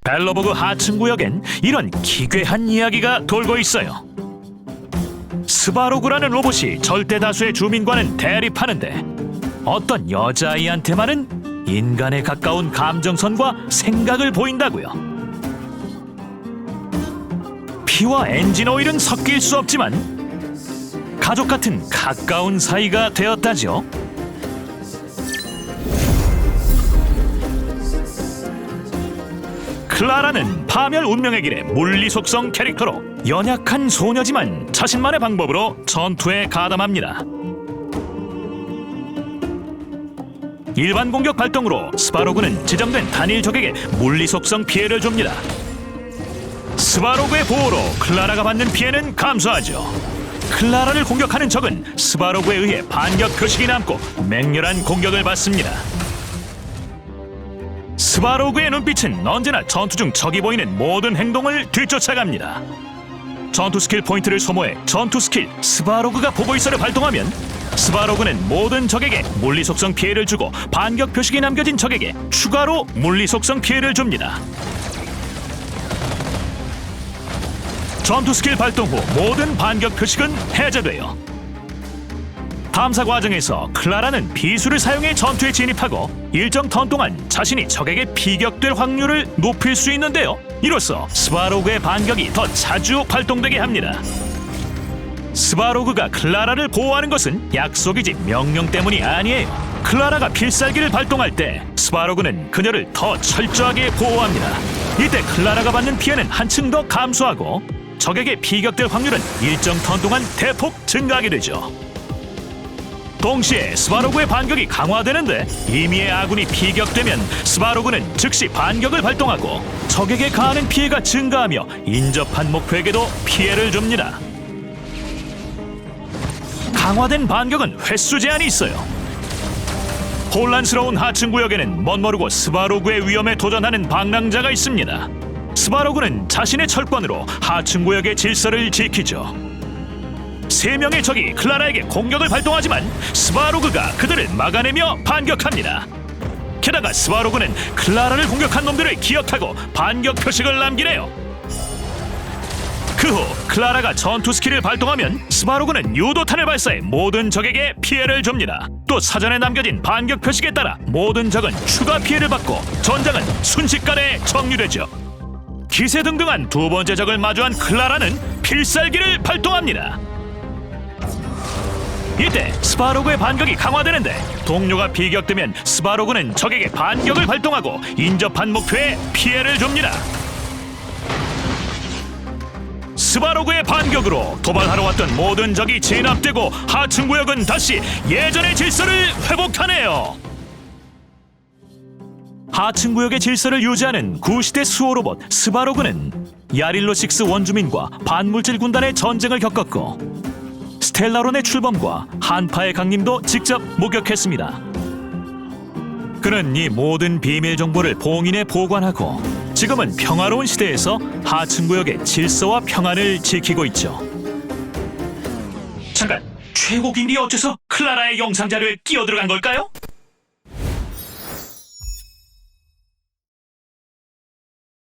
벨러버그 하층 구역엔 이런 기괴한 이야기가 돌고 있어요. 스바로그라는 로봇이 절대 다수의 주민과는 대립하는데 어떤 여자아이한테만은 인간에 가까운 감정선과 생각을 보인다고요. 피와 엔진 오일은 섞일 수 없지만 가족 같은 가까운 사이가 되었다죠. 클라라는 파멸 운명의 길의 물리 속성 캐릭터로 연약한 소녀지만 자신만의 방법으로 전투에 가담합니다. 일반 공격 발동으로 스바로그는 지정된 단일 적에게 물리 속성 피해를 줍니다. 스바로그의 보호로 클라라가 받는 피해는 감소하죠. 클라라를 공격하는 적은 스바로그에 의해 반격 표식이 남고 맹렬한 공격을 받습니다. 스바로그의 눈빛은 언제나 전투 중 적이 보이는 모든 행동을 뒤쫓아갑니다. 전투 스킬 포인트를 소모해 전투 스킬 스바로그가 보고 있어를 발동하면 스바로그는 모든 적에게 물리 속성 피해를 주고 반격 표식이 남겨진 적에게 추가로 물리 속성 피해를 줍니다. 전투 스킬 발동 후 모든 반격 표식은 해제돼요. 탐사 과정에서 클라라는 비수를 사용해 전투에 진입하고 일정 턴 동안 자신이 적에게 피격될 확률을 높일 수 있는데요. 이로써 스바로그의 반격이 더 자주 발동되게 합니다. 스바로그가 클라라를 보호하는 것은 약속이지 명령 때문이 아니에요. 클라라가 필살기를 발동할 때 스바로그는 그녀를 더 철저하게 보호합니다. 이때 클라라가 받는 피해는 한층 더 감소하고 적에게 피격될 확률은 일정 턴 동안 대폭 증가하게 되죠. 동시에 스바로그의 반격이 강화되는데 임의의 아군이 피격되면 스바로그는 즉시 반격을 발동하고 적에게 가하는 피해가 증가하며 인접한 목표에게도 피해를 줍니다. 강화된 반격은 횟수 제한이 있어요. 혼란스러운 하층 구역에는 멋모르고 스바로그의 위험에 도전하는 방랑자가 있습니다. 스바로그는 자신의 철권으로 하층 구역의 질서를 지키죠. 3명의 적이 클라라에게 공격을 발동하지만 스바로그가 그들을 막아내며 반격합니다. 게다가 스바로그는 클라라를 공격한 놈들을 기억하고 반격 표식을 남기네요. 그 후 클라라가 전투 스킬을 발동하면 스바로그는 유도탄을 발사해 모든 적에게 피해를 줍니다. 또 사전에 남겨진 반격 표식에 따라 모든 적은 추가 피해를 받고 전장은 순식간에 정리되죠. 기세등등한 두 번째 적을 마주한 클라라는 필살기를 발동합니다. 이때 스바로그의 반격이 강화되는데 동료가 비격되면 스바로그는 적에게 반격을 발동하고 인접한 목표에 피해를 줍니다. 스바로그의 반격으로 도발하러 왔던 모든 적이 진압되고 하층 구역은 다시 예전의 질서를 회복하네요. 하층 구역의 질서를 유지하는 구시대 수호 로봇 스바로그는 야릴로6 원주민과 반물질 군단의 전쟁을 겪었고 스텔라론의 출범과 한파의 강림도 직접 목격했습니다. 그는 이 모든 비밀 정보를 봉인해 보관하고 지금은 평화로운 시대에서 하층 구역의 질서와 평안을 지키고 있죠. 잠깐, 최고 기밀이 어째서 클라라의 영상 자료에 끼어들어간 걸까요?